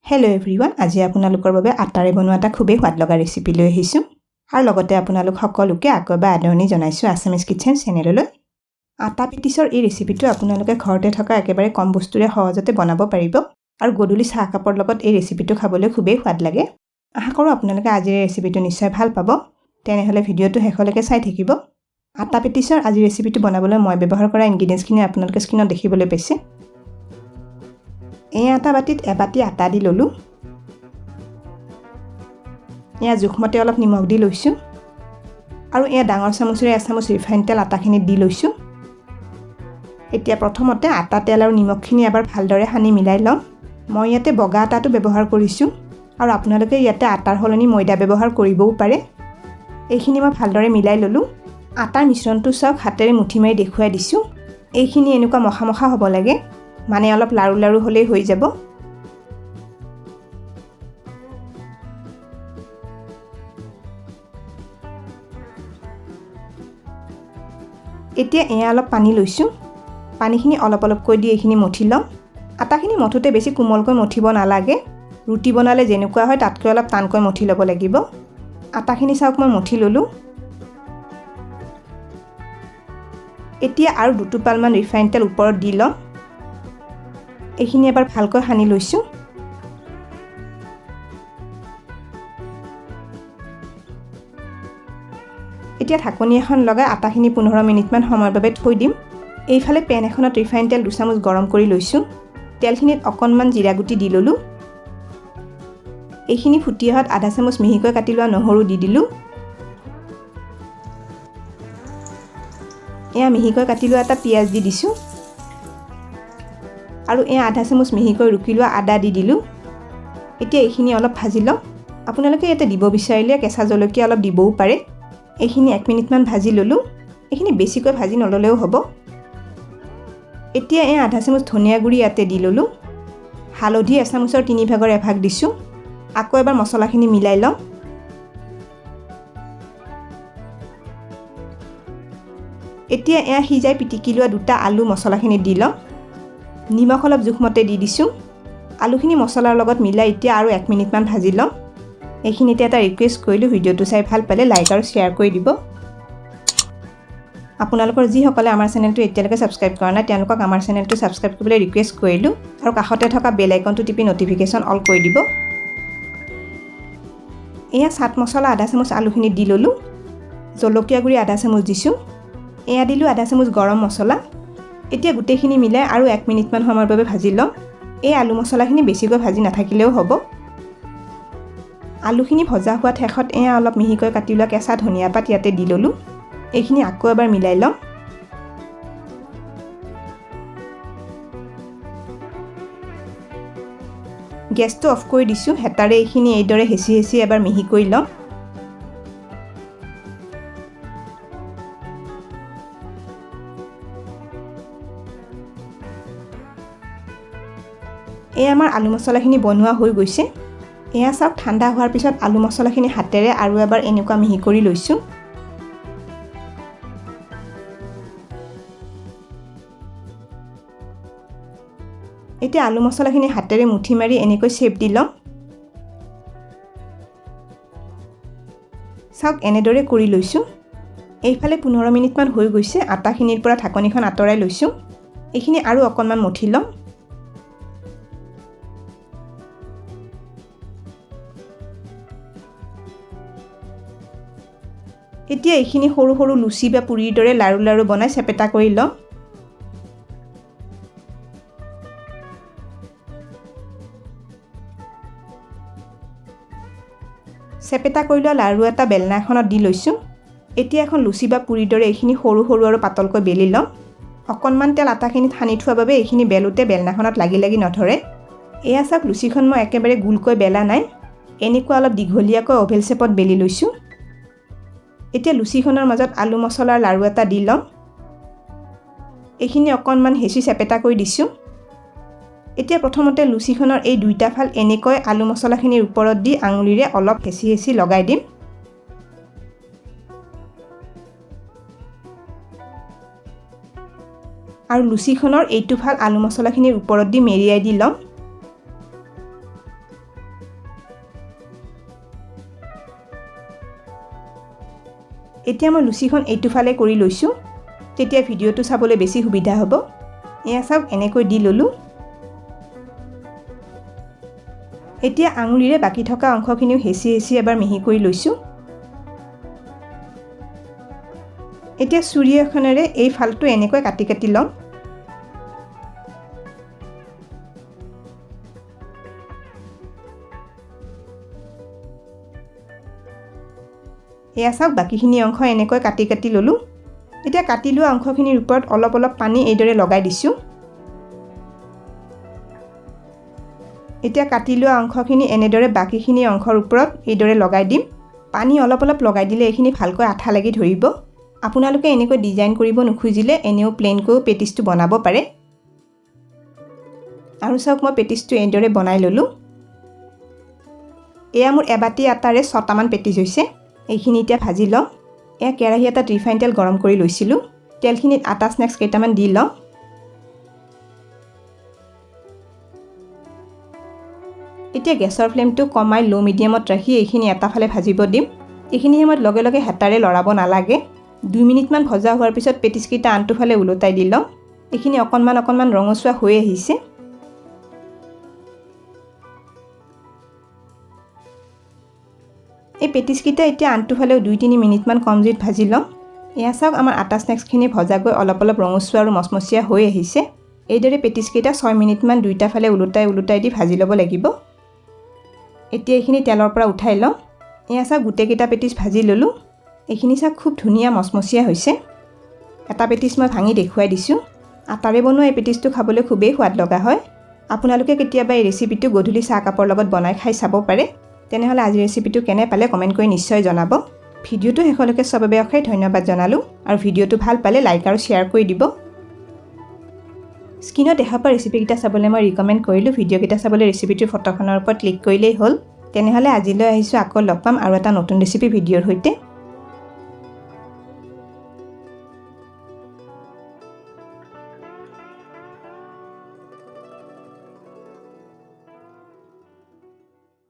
Hello' everyone, আজি আপোনালোকৰ বাবে আটাৰে বনোৱা এটা খুবেই সোৱাদ লগা ৰেচিপি লৈ আহিছোঁ আৰু লগতে আপোনালোক সকলোকে আকৌ এবাৰ আদৰণি জনাইছোঁ আছামিজ কিটচেন চেনেললৈ। আটা পেটিছৰ এই ৰেচিপিটো আপোনালোকে ঘৰতে থকা একেবাৰে কম বস্তুৰে সহজতে বনাব পাৰিব আৰু গধূলি চাহ কাপৰ লগত এই ৰেচিপিটো খাবলৈ খুবেই সোৱাদ লাগে। আশা কৰোঁ আপোনালোকে আজিৰ এই ৰেচিপিটো নিশ্চয় ভাল পাব। তেনেহ'লে ভিডিঅ'টো শেষলৈকে চাই থাকিব। আটা পেটিছৰ আজি ৰেচিপিটো বনাবলৈ মই ব্যৱহাৰ কৰা ইনগ্ৰিডিয়েণ্টছখিনি আপোনালোকে স্ক্ৰীনত দেখিবলৈ পাইছে। এই আটা বাটিত এবাটি আটা দি ল'লোঁ। এয়া জোখমতে অলপ নিমখ দি লৈছোঁ আৰু এয়া ডাঙৰ চামুচেৰে এচামুচ ৰিফাইন তেল আটাখিনিত দি লৈছোঁ। এতিয়া প্ৰথমতে আটা, তেল আৰু নিমখখিনি এবাৰ ভালদৰে সানি মিলাই ল'ম। মই ইয়াতে বগা আটাটো ব্যৱহাৰ কৰিছোঁ আৰু আপোনালোকে ইয়াতে আটাৰ সলনি ময়দা ব্যৱহাৰ কৰিবও পাৰে। এইখিনি মই ভালদৰে মিলাই ল'লোঁ। আটাৰ মিশ্ৰণটো চাওক, হাতেৰে মুঠি মাৰি দেখুৱাই দিছোঁ। এইখিনি এনেকুৱা মখা মখা হ'ব লাগে, মানে অলপ লাৰু লাৰু হ'লেই হৈ যাব। এতিয়া এয়া অলপ পানী লৈছোঁ। পানীখিনি অলপ অলপকৈ দি এইখিনি মঠি ল'ম। আটাখিনি মঠোতে বেছি কোমলকৈ মঠিব নালাগে। ৰুটি বনালে যেনেকুৱা হয় তাতকৈ অলপ টানকৈ মঠি ল'ব লাগিব। আটাখিনি চাওক মই মঠি ল'লোঁ। এতিয়া আৰু দুটোপালমান ৰিফাইন তেল ওপৰত দি ল'ম। এইখিনি এবাৰ ভালকৈ সানি লৈছোঁ। এতিয়া ঢাকনি এখন লগাই আটাখিনি 15 মিনিটমান সময়ৰ বাবে থৈ দিম। এইফালে পেন এখনত ৰিফাইন তেল 2 চামুচ গৰম কৰি লৈছোঁ। তেলখিনিত অকণমান জিৰা গুটি দি ল'লোঁ। এইখিনি ফুটি অহাত আধা চামুচ মিহিকৈ কাটি লোৱা নহৰু দি দিলোঁ। এয়া মিহিকৈ কাটি লোৱা এটা পিঁয়াজ দি দিছোঁ আৰু এয়া আধা চামুচ মিহিকৈ ৰুকি লোৱা আদা দি দিলোঁ। এতিয়া এইখিনি অলপ ভাজি ল'ম। আপোনালোকে ইয়াতে দিব বিচাৰিলে কেঁচা জলকীয়া অলপ দিবও পাৰে। এইখিনি 1 মিনিটমান ভাজি ল'লোঁ। এইখিনি বেছিকৈ ভাজি নল'লেও হ'ব। এতিয়া এয়া আধা চামুচ ধনিয়া গুড়ি ইয়াতে দি ল'লোঁ। হালধি এচামুচৰ 3 ভাগৰ 1 ভাগ দিছোঁ। আকৌ এবাৰ মছলাখিনি মিলাই ল'ম। এতিয়া এয়া সিজাই পিটিকি লোৱা 2টা আলু মছলাখিনিত দি ল'ম। নিমখ অলপ জোখমতে দি দিছোঁ। আলুখিনি মছলাৰ লগত মিলাই এতিয়া আৰু 1 মিনিটমান ভাজি ল'ম। এইখিনিতে এটা ৰিকুৱেষ্ট কৰিলোঁ, ভিডিঅ'টো চাই ভাল পালে লাইক আৰু শ্বেয়াৰ কৰি দিব। আপোনালোকৰ যিসকলে আমাৰ চেনেলটো এতিয়ালৈকে ছাবস্ক্ৰাইব কৰা নাই তেওঁলোকক আমাৰ চেনেলটো ছাবস্ক্ৰাইব কৰিবলৈ ৰিকুৱেষ্ট কৰিলোঁ আৰু কাষতে থকা বেল আইকনটো টিপি নটিফিকেশ্যন অল কৰি দিব। এয়া চাট মছলা আধা চামুচ আলুখিনিত দি ল'লোঁ। জলকীয়া গুড়ি আধা চামুচ দিছোঁ। এয়া দিলোঁ আধা চামুচ গৰম মছলা। এতিয়া গোটেইখিনি মিলাই আৰু 1 মিনিটমান সময়ৰ বাবে ভাজি ল'ম। এই আলু মছলাখিনি বেছিকৈ ভাজি নাথাকিলেও হ'ব। আলুখিনি ভজা হোৱাত শেষত এয়া অলপ মিহিকৈ কাটি লোৱা কেঁচা ধনিয়া পাত ইয়াতে দি ল'লোঁ। এইখিনি আকৌ এবাৰ মিলাই ল'ম। গেছটো অফ কৰি দিছোঁ। হেতাৰে এইখিনি এইদৰে হেঁচি হেঁচি এবাৰ মিহি কৰি ল'ম। এই আমাৰ আলু মছলাখিনি বনোৱা হৈ গৈছে। এয়া চাওক, ঠাণ্ডা হোৱাৰ পিছত আলু মছলাখিনি হাতেৰে আৰু এবাৰ এনেকুৱা মিহি কৰি লৈছোঁ। এতিয়া আলু মছলাখিনি হাতেৰে মুঠি মাৰি এনেকৈ শ্বেপ দি ল'ম। চাওক, এনেদৰে কৰি লৈছোঁ। এইফালে 15 মিনিটমান হৈ গৈছে। আটাখিনিৰ পৰা ঢাকনিখন আঁতৰাই লৈছোঁ। এইখিনি আৰু অকণমান মঠি ল'ম। এতিয়া এইখিনি সৰু সৰু লুচি বা পুৰিৰ দৰে লাৰু লাৰু বনাই চেপেটা কৰি ল'ম। চেপেটা কৰি লোৱা লাৰু এটা বেলনা এখনত দি লৈছোঁ। এতিয়া এখন লুচি বা পুৰিৰ দৰে এইখিনি সৰু সৰু আৰু পাতলকৈ বেলি ল'ম। অকণমান তেল আটাখিনিত সানি থোৱা বাবে এইখিনি বেলোতে বেলনাখনত লাগি লাগি নধৰে। এয়া চাওক, লুচিখন মই একেবাৰে গোলকৈ বেলা নাই, এনেকুৱা অলপ দীঘলীয়াকৈ অভেল শ্বেপত বেলি লৈছোঁ। এতিয়া লুচিখনৰ মাজত আলু মছলাৰ লাৰু এটা দি ল'ম। এইখিনি অকণমান হেঁচি চেপেটা কৰি দিছোঁ। এতিয়া প্ৰথমতে লুচিখনৰ এই 2টা ফাল এনেকৈ আলু মছলাখিনিৰ ওপৰত দি আঙুলিৰে অলপ হেঁচি হেঁচি লগাই দিম। আৰু লুচিখনৰ এইটো ফাল আলু মছলাখিনিৰ ওপৰত দি মেৰিয়াই দি ল'ম। এতিয়া মই লুচিখন এইটো ফালে কৰি লৈছোঁ, তেতিয়া ভিডিঅ'টো চাবলৈ বেছি সুবিধা হ'ব। এয়া চাওক এনেকৈ দি ল'লোঁ। এতিয়া আঙুলিৰে বাকী থকা অংশখিনিও হেঁচি হেঁচি এবাৰ মিহি কৰি লৈছোঁ। এতিয়া চুৰি এখনেৰে এই ফালটো এনেকৈ কাটি কাটি ল'ম। এয়া চাওক বাকীখিনি অংশ এনেকৈ কাটি কাটি ল'লোঁ। এতিয়া কাটি লোৱা অংশখিনিৰ ওপৰত অলপ অলপ পানী এইদৰে লগাই দিছোঁ। এতিয়া কাটি লোৱা অংশখিনি এনেদৰে বাকীখিনি অংশৰ ওপৰত এইদৰে লগাই দিম। পানী অলপ অলপ লগাই দিলে এইখিনি ভালকৈ আঠা লাগি ধৰিব। আপোনালোকে এনেকৈ ডিজাইন কৰিব নোখুজিলে এনেও প্লেইনকৈ পেটিছটো বনাব পাৰে। আৰু চাওক মই পেটিছটো এইদৰে বনাই ল'লোঁ। এয়া মোৰ এবাটি আটাৰে 6টামান পেটিছ হৈছে। এইখিনি এতিয়া ভাজি লওঁ। এয়া কেৰাহী এটাত ৰিফাইন তেল গৰম কৰি লৈছিলোঁ। তেলখিনিত আটা স্নেক্স কেইটামান দি লওঁ। এতিয়া গেছৰ ফ্লেমটো কমাই ল' মিডিয়ামত ৰাখি এইখিনি এটা ফালে ভাজিব দিম। এইখিনি সময়ত লগে লগে হেতাৰে লৰাব নালাগে। 2 মিনিটমান ভজা হোৱাৰ পিছত পেটিছকেইটা আনটো ফালে ওলটাই দি লওঁ। এইখিনি অকণমান অকণমান ৰঙচুৱা হৈ আহিছে। এই পেটিছকেইটা এতিয়া আনটো ফালেও 2-3 মিনিটমান কম জুইত ভাজি লওঁ। এয়া চাওক আমাৰ আটা স্নেক্সখিনি ভজা গৈ অলপ অলপ ৰঙচুৱা আৰু মচমচীয়া হৈ আহিছে। এইদৰে পেটিছকেইটা 6 মিনিটমান দুইটা ফালে ওলটাই দি ভাজি ল'ব লাগিব। এতিয়া এইখিনি তেলৰ পৰা উঠাই লওঁ। এয়া চাওক গোটেইকেইটা পেটিছ ভাজি ল'লোঁ। এইখিনি চাওক খুব ধুনীয়া মচমচীয়া হৈছে। এটা পেটিছ মই ভাঙি দেখুৱাই দিছোঁ। আটাৰে বনোৱা এই পেটিছটো খাবলৈ খুবেই সোৱাদ লগা হয়। আপোনালোকে কেতিয়াবা এই ৰেচিপিটো গধূলি চাহকাপৰ লগত বনাই খাই চাব পাৰে। তেনেহ'লে আজিৰ ৰেচিপিটো কেনে পালে কমেণ্ট কৰি নিশ্চয় জনাব। ভিডিঅ'টো শেষলৈকে চোৱাৰ বাবে অশেষ ধন্যবাদ জনালোঁ। আৰু ভিডিঅ'টো ভাল পালে লাইক আৰু শ্বেয়াৰ কৰি দিব। স্ক্ৰীনত দেখা পোৱা ৰেচিপিকেইটা চাবলৈ মই ৰিকমেণ্ড কৰিলোঁ। ভিডিঅ'কেইটা চাবলৈ ৰেচিপিটোৰ ফটোখনৰ ওপৰত ক্লিক কৰিলেই হ'ল। তেনেহ'লে আজিলৈ আহিছোঁ, আকৌ লগ পাম আৰু এটা নতুন ৰেচিপি ভিডিঅ'ৰ সৈতে।